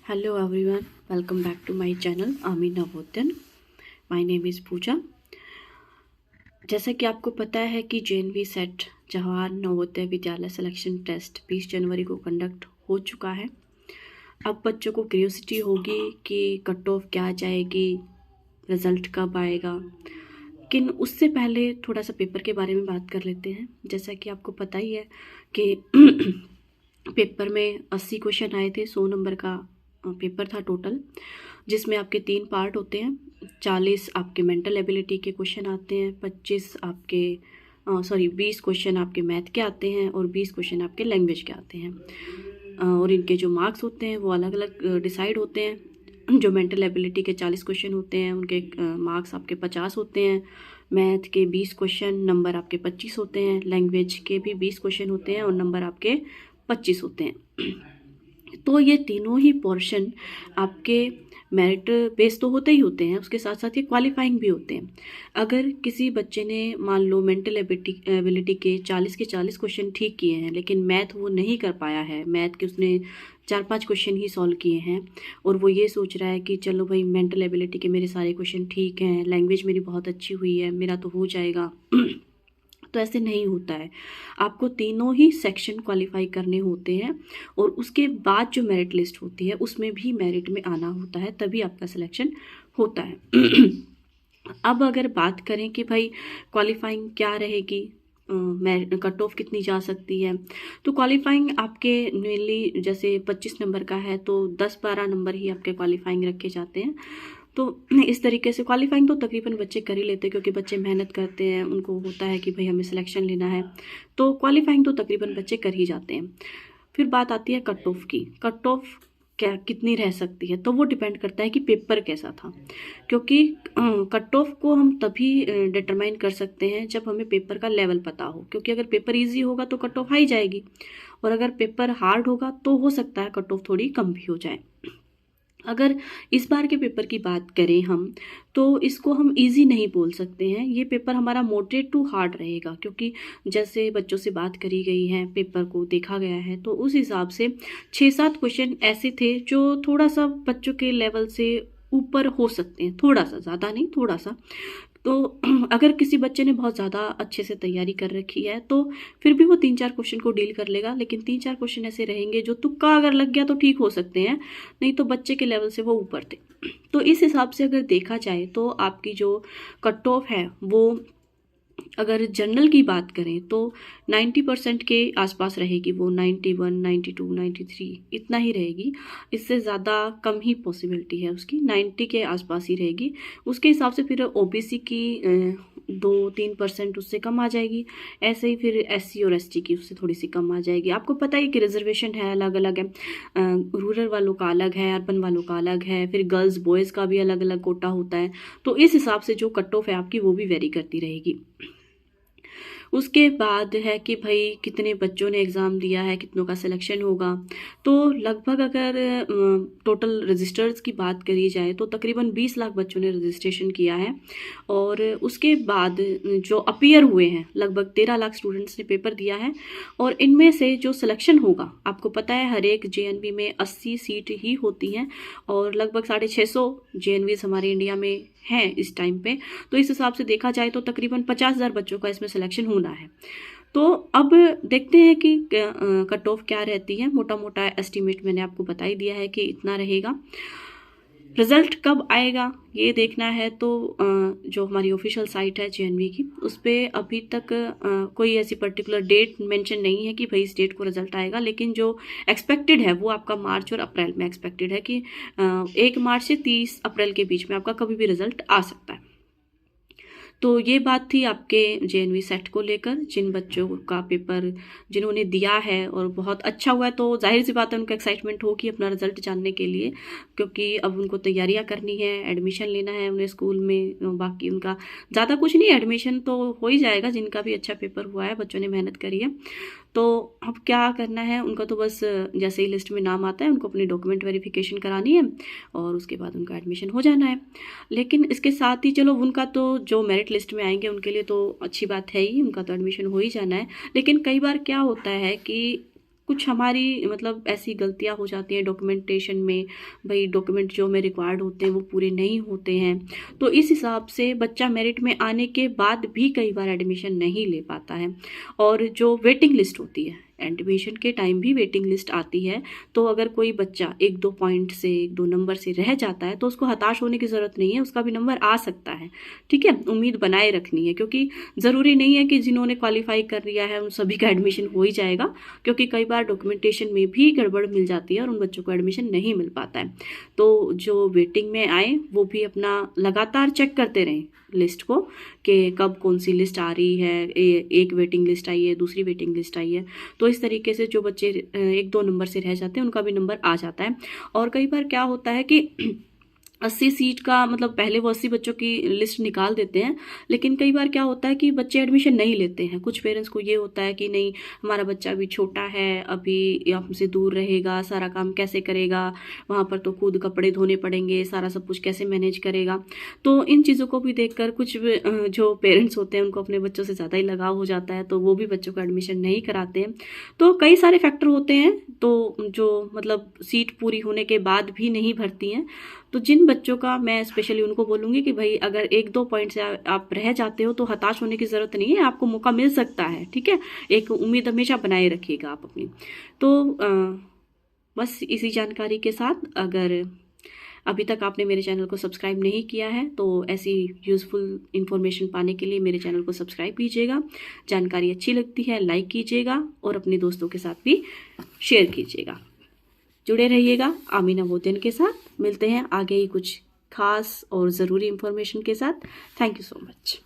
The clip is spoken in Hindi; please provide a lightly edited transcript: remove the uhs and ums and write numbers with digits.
Hello everyone, welcome back to my channel Ami Navodyan. My name is Pooja. जैसा कि आपको पता है कि JNV set Jawahar Navodaya Vidyalaya selection test 20 जनवरी को कंडक्ट हो चुका है। अब बच्चों को क्यूरियोसिटी होगी कि कट ऑफ क्या जाएगी, रिज़ल्ट कब आएगा। लेकिन उससे पहले थोड़ा सा पेपर के बारे में बात कर लेते हैं। जैसा कि आपको पता ही है कि पेपर में 80 क्वेश्चन आए थे, 100 नंबर का पेपर था टोटल, जिसमें आपके 3 पार्ट होते हैं। 40 आपके मेंटल एबिलिटी के क्वेश्चन आते हैं, 25 आपके 20 क्वेश्चन आपके मैथ के आते हैं और 20 क्वेश्चन आपके लैंग्वेज के आते हैं। और इनके जो मार्क्स होते हैं वो अलग अलग डिसाइड होते हैं। जो मेंटल एबिलिटी के 40 क्वेश्चन होते हैं उनके मार्क्स आपके 50 होते हैं। मैथ के 20 क्वेश्चन, नंबर आपके 25 होते हैं। लैंग्वेज के भी 20 क्वेश्चन होते हैं और नंबर आपके 25 होते हैं। तो ये तीनों ही पोर्शन आपके मेरिट बेस तो होते ही होते हैं, उसके साथ साथ ये क्वालिफाइंग भी होते हैं। अगर किसी बच्चे ने मान लो मेंटल एबिलिटी के 40 क्वेश्चन ठीक किए हैं, लेकिन मैथ वो नहीं कर पाया है, मैथ के उसने 4-5 क्वेश्चन ही सॉल्व किए हैं और वो ये सोच रहा है कि चलो भाई मेंटल एबिलिटी के मेरे सारे क्वेश्चन ठीक हैं, लैंग्वेज मेरी बहुत अच्छी हुई है, मेरा तो हो जाएगा। तो ऐसे नहीं होता है। आपको तीनों ही सेक्शन क्वालिफाई करने होते हैं और उसके बाद जो मेरिट लिस्ट होती है उसमें भी मेरिट में आना होता है, तभी आपका सिलेक्शन होता है। अब अगर बात करें कि भाई क्वालिफाइंग क्या रहेगी, कट ऑफ कितनी जा सकती है, तो क्वालिफाइंग आपके मेनली जैसे 25 नंबर का है तो 10-12 नंबर ही आपके क्वालिफाइंग रखे जाते हैं। तो इस तरीके से क्वालिफाइंग तो तकरीबन बच्चे कर ही लेते हैं, क्योंकि बच्चे मेहनत करते हैं, उनको होता है कि भाई हमें सिलेक्शन लेना है, तो क्वालिफाइंग तो तकरीबन बच्चे कर ही जाते हैं। फिर बात आती है कट ऑफ की। कट ऑफ क्या कितनी रह सकती है, तो वो डिपेंड करता है कि पेपर कैसा था, क्योंकि कट ऑफ को हम तभी डिटरमाइन कर सकते हैं जब हमें पेपर का लेवल पता हो। क्योंकि अगर पेपर इजी होगा तो कट ऑफ हाई जाएगी, और अगर पेपर हार्ड होगा तो हो सकता है कट ऑफ थोड़ी कम भी हो जाए। अगर इस बार के पेपर की बात करें हम, तो इसको हम इजी नहीं बोल सकते हैं। ये पेपर हमारा मॉडरेट टू हार्ड रहेगा, क्योंकि जैसे बच्चों से बात करी गई है, पेपर को देखा गया है, तो उस हिसाब से 6-7 क्वेश्चन ऐसे थे जो थोड़ा सा बच्चों के लेवल से ऊपर हो सकते हैं, थोड़ा सा, ज़्यादा नहीं, थोड़ा सा। तो अगर किसी बच्चे ने बहुत ज़्यादा अच्छे से तैयारी कर रखी है तो फिर भी वो 3-4 क्वेश्चन को डील कर लेगा, लेकिन 3-4 क्वेश्चन ऐसे रहेंगे जो तुक्का अगर लग गया तो ठीक हो सकते हैं, नहीं तो बच्चे के लेवल से वो ऊपर थे। तो इस हिसाब से अगर देखा जाए तो आपकी जो कट ऑफ है वो, अगर जनरल की बात करें तो 90% के आसपास रहेगी, वो 91, 92, 93 इतना ही रहेगी। इससे ज़्यादा कम ही पॉसिबिलिटी है उसकी, 90 के आसपास ही रहेगी। उसके हिसाब से फिर ओबीसी की 2-3% उससे कम आ जाएगी। ऐसे ही फिर एससी और एसटी की उससे थोड़ी सी कम आ जाएगी। आपको पता है कि रिजर्वेशन है, अलग अलग है, रूरल वालों का अलग है, अर्बन वालों का अलग है, फिर गर्ल्स बॉयज़ का भी अलग अलग कोटा होता है। तो इस हिसाब से जो कट ऑफ है आपकी वो भी वेरी करती रहेगी। उसके बाद है कि भाई कितने बच्चों ने एग्ज़ाम दिया है, कितनों का सिलेक्शन होगा। तो लगभग अगर टोटल रजिस्टर्स की बात करी जाए तो तकरीबन 20 लाख बच्चों ने रजिस्ट्रेशन किया है। और उसके बाद जो अपीयर हुए हैं, लगभग 13 लाख स्टूडेंट्स ने पेपर दिया है। और इनमें से जो सिलेक्शन होगा, आपको पता है हर एक JNV में 80 सीट ही होती हैं और लगभग 650 JNVs हमारे इंडिया में हैं इस टाइम पे। तो इस हिसाब से देखा जाए तो तकरीबन 50,000 बच्चों का इसमें सिलेक्शन होना है। तो अब देखते हैं कि कट ऑफ क्या रहती है। मोटा मोटा एस्टिमेट मैंने आपको बता ही दिया है कि इतना रहेगा। रिज़ल्ट कब आएगा ये देखना है, तो जो हमारी ऑफिशियल साइट है JNV की, उस पर अभी तक कोई ऐसी पर्टिकुलर डेट मेंशन नहीं है कि भाई इस डेट को रिज़ल्ट आएगा। लेकिन जो एक्सपेक्टेड है वो आपका मार्च और अप्रैल में एक्सपेक्टेड है कि 1 मार्च से 30 अप्रैल के बीच में आपका कभी भी रिज़ल्ट आ सकता है। तो ये बात थी आपके JNV सेट को लेकर। जिन बच्चों का पेपर जिन्होंने दिया है और बहुत अच्छा हुआ है, तो जाहिर सी बात है उनको एक्साइटमेंट होगी अपना रिजल्ट जानने के लिए, क्योंकि अब उनको तैयारियां करनी है, एडमिशन लेना है उन्हें स्कूल में। बाकी उनका ज़्यादा कुछ नहीं, एडमिशन तो हो ही जाएगा जिनका भी अच्छा पेपर हुआ है, बच्चों ने मेहनत करी है। तो अब क्या करना है उनका, तो बस जैसे ही लिस्ट में नाम आता है उनको अपनी डॉक्यूमेंट वेरिफिकेशन करानी है और उसके बाद उनका एडमिशन हो जाना है। लेकिन इसके साथ ही चलो उनका तो जो मेरिट लिस्ट में आएंगे उनके लिए तो अच्छी बात है ही, उनका तो एडमिशन हो ही जाना है। लेकिन कई बार क्या होता है कि कुछ हमारी मतलब ऐसी गलतियां हो जाती हैं डॉक्यूमेंटेशन में, भाई डॉक्यूमेंट जो हमें रिक्वायर्ड होते हैं वो पूरे नहीं होते हैं, तो इस हिसाब से बच्चा मेरिट में आने के बाद भी कई बार एडमिशन नहीं ले पाता है। और जो वेटिंग लिस्ट होती है, एडमिशन के टाइम भी वेटिंग लिस्ट आती है, तो अगर कोई बच्चा 1-2 पॉइंट से 1-2 नंबर से रह जाता है तो उसको हताश होने की ज़रूरत नहीं है, उसका भी नंबर आ सकता है। ठीक है, उम्मीद बनाए रखनी है, क्योंकि ज़रूरी नहीं है कि जिन्होंने क्वालिफाई कर लिया है उन सभी का एडमिशन हो ही जाएगा, क्योंकि कई बार डॉक्यूमेंटेशन में भी गड़बड़ मिल जाती है और उन बच्चों को एडमिशन नहीं मिल पाता है। तो जो वेटिंग में आए वो भी अपना लगातार चेक करते रहें लिस्ट को, कि कब कौन सी लिस्ट आ रही है, एक वेटिंग लिस्ट आई है, दूसरी वेटिंग लिस्ट आई है। तो इस तरीके से जो बच्चे 1-2 नंबर से रह जाते हैं उनका भी नंबर आ जाता है। और कई बार क्या होता है कि 80 सीट का मतलब पहले वो 80 बच्चों की लिस्ट निकाल देते हैं, लेकिन कई बार क्या होता है कि बच्चे एडमिशन नहीं लेते हैं। कुछ पेरेंट्स को ये होता है कि नहीं, हमारा बच्चा अभी छोटा है, अभी हमसे दूर रहेगा, सारा काम कैसे करेगा, वहाँ पर तो खुद कपड़े धोने पड़ेंगे, सारा सब कुछ कैसे मैनेज करेगा। तो इन चीज़ों को भी देखकर कुछ जो पेरेंट्स होते हैं उनको अपने बच्चों से ज़्यादा ही लगाव हो जाता है, तो वो भी बच्चों को एडमिशन नहीं कराते हैं। तो कई सारे फैक्टर होते हैं तो जो मतलब सीट पूरी होने के बाद भी नहीं भरती हैं। तो जिन बच्चों का, मैं स्पेशली उनको बोलूँगी कि भाई अगर 1-2 पॉइंट से आप रह जाते हो तो हताश होने की ज़रूरत नहीं है, आपको मौका मिल सकता है। ठीक है, एक उम्मीद हमेशा बनाए रखिएगा आप अपनी। तो बस इसी जानकारी के साथ, अगर अभी तक आपने मेरे चैनल को सब्सक्राइब नहीं किया है तो ऐसी यूज़फुल इन्फॉर्मेशन पाने के लिए मेरे चैनल को सब्सक्राइब कीजिएगा। जानकारी अच्छी लगती है लाइक कीजिएगा और अपने दोस्तों के साथ भी शेयर कीजिएगा। जुड़े रहिएगा आमी नवोदय के साथ। मिलते हैं आगे ही कुछ खास और ज़रूरी इन्फॉर्मेशन के साथ। Thank you so much.